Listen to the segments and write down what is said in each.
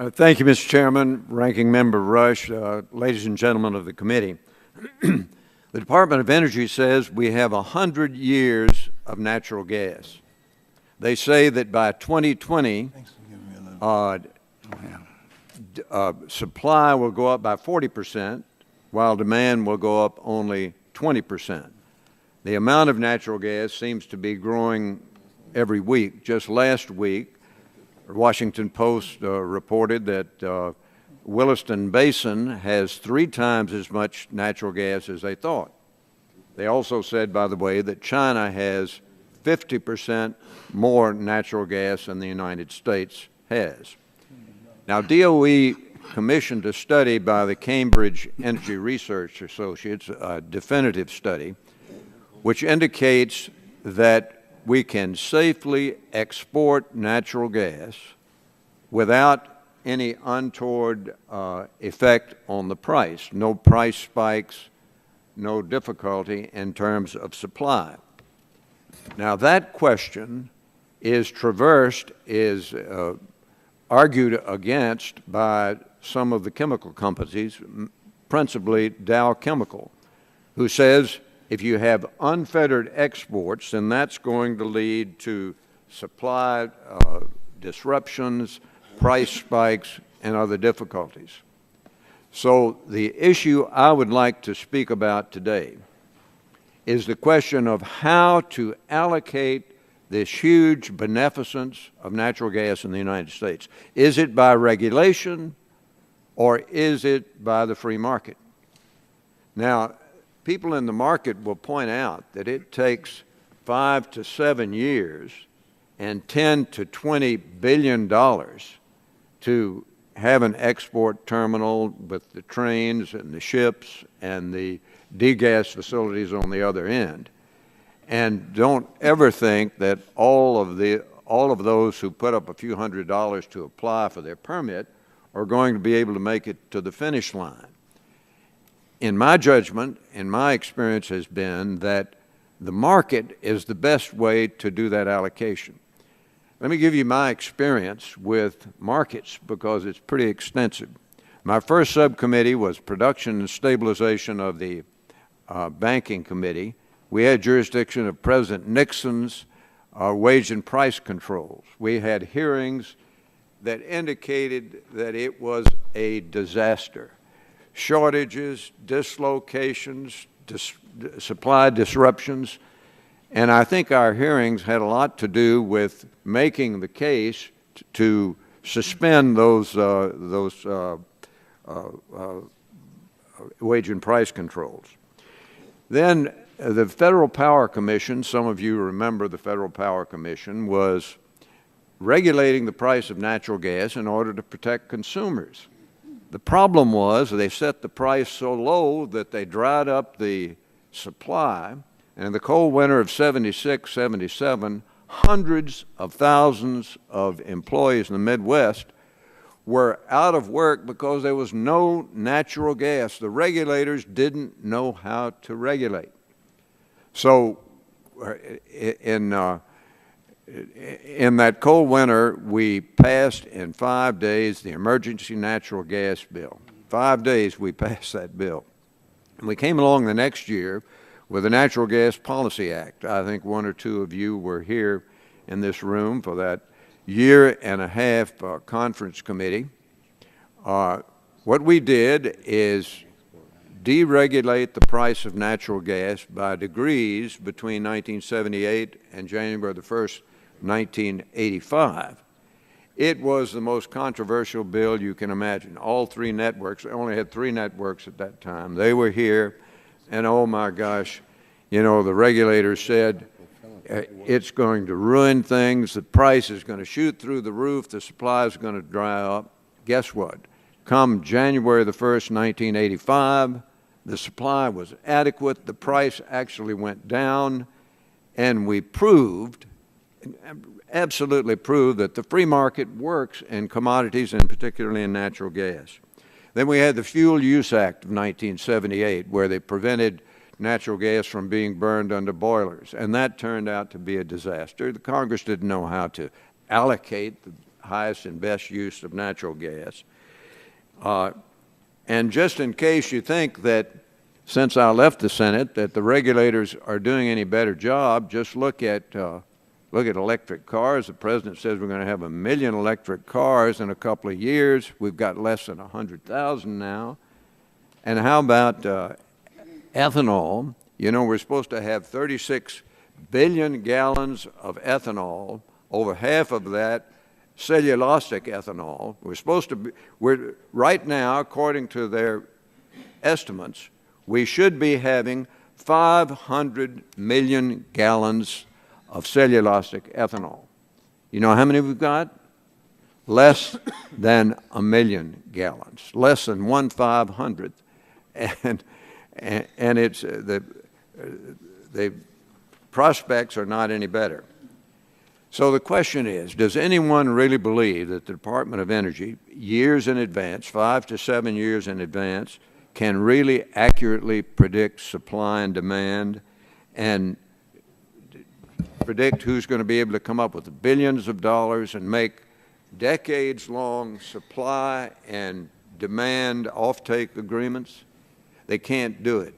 Thank you, Mr. Chairman, Ranking Member Rush, ladies and gentlemen of the committee. The Department of Energy says we have 100 years of natural gas. They say that by 2020, supply will go up by 40%, while demand will go up only 20%. The amount of natural gas seems to be growing every week. Just last week, the Washington Post reported that Williston Basin has 3 times as much natural gas as they thought. They also said, by the way, that China has 50% more natural gas than the United States has. Now, DOE commissioned a study by the Cambridge Energy Research Associates, a definitive study, which indicates that we can safely export natural gas without any untoward effect on the price. No price spikes, no difficulty in terms of supply. Now, that question is argued against by some of the chemical companies, principally Dow Chemical, who says if you have unfettered exports, then that's going to lead to supply disruptions, price spikes, and other difficulties. So the issue I would like to speak about today is the question of how to allocate this huge beneficence of natural gas in the United States. Is it by regulation or is it by the free market? Now, people in the market will point out that it takes 5 to 7 years and $10 to $20 billion to have an export terminal with the trains and the ships and the degas facilities on the other end. And don't ever think that all of those who put up a few $100s to apply for their permit are going to be able to make it to the finish line. In my judgment, and my experience has been that the market is the best way to do that allocation. Let me give you my experience with markets because it's pretty extensive. My first subcommittee was Production and Stabilization of the Banking Committee. We had jurisdiction of President Nixon's wage and price controls. We had hearings that indicated that it was a disaster. Shortages, dislocations, supply disruptions, and I think our hearings had a lot to do with making the case to suspend those wage and price controls. Then the Federal Power Commission, some of you remember the Federal Power Commission, was regulating the price of natural gas in order to protect consumers. The problem was they set the price so low that they dried up the supply, and in the cold winter of 76, 77, hundreds of thousands of employees in the Midwest were out of work because there was no natural gas. The regulators didn't know how to regulate. So in that cold winter, we passed in 5 days the emergency natural gas bill. 5 days we passed that bill. And we came along the next year with the Natural Gas Policy Act. I think 1 or 2 of you were here in this room for that year-and-a-half conference committee. What we did is deregulate the price of natural gas by degrees between 1978 and January the 1st, 1985. It was the most controversial bill you can imagine. All 3 networks, they only had 3 networks at that time. They were here, and oh my gosh, you know, the regulators said it's going to ruin things, the price is going to shoot through the roof, the supply is going to dry up. Guess what? Come January the 1st, 1985, the supply was adequate, the price actually went down, and we proved, absolutely proved, that the free market works in commodities and particularly in natural gas. Then we had the Fuel Use Act of 1978, where they prevented natural gas from being burned under boilers, and that turned out to be a disaster. The Congress didn't know how to allocate highest and best use of natural gas. And just in case you think that since I left the Senate that the regulators are doing any better job, just look at electric cars. The President says we're going to have 1 million electric cars in a couple of years. We've got less than 100,000 now. And how about ethanol? You know, we're supposed to have 36 billion gallons of ethanol, over half of that cellulosic ethanol. We're supposed to be, right now, according to their estimates, we should be having 500 million gallons of cellulosic ethanol. You know how many we've got? Less than 1 million gallons, less than 1/500th. And it's the prospects are not any better. So the question is, does anyone really believe that the Department of Energy, years in advance, 5 to 7 years in advance, can really accurately predict supply and demand and predict who's going to be able to come up with billions of dollars and make decades-long supply and demand offtake agreements? They can't do it.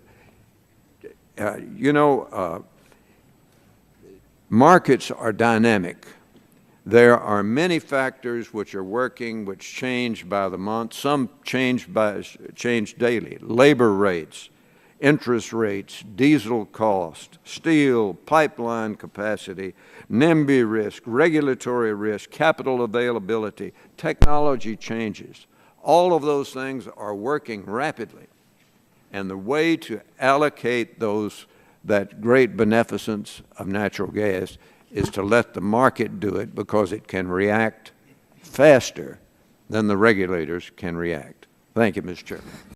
Markets are dynamic. There are many factors which are working, which change by the month. Some change daily. Labor rates, interest rates, diesel cost, steel, pipeline capacity, NIMBY risk, regulatory risk, capital availability, technology changes. All of those things are working rapidly. And the way to allocate that great beneficence of natural gas is to let the market do it, because it can react faster than the regulators can react. Thank you, Mr. Chairman.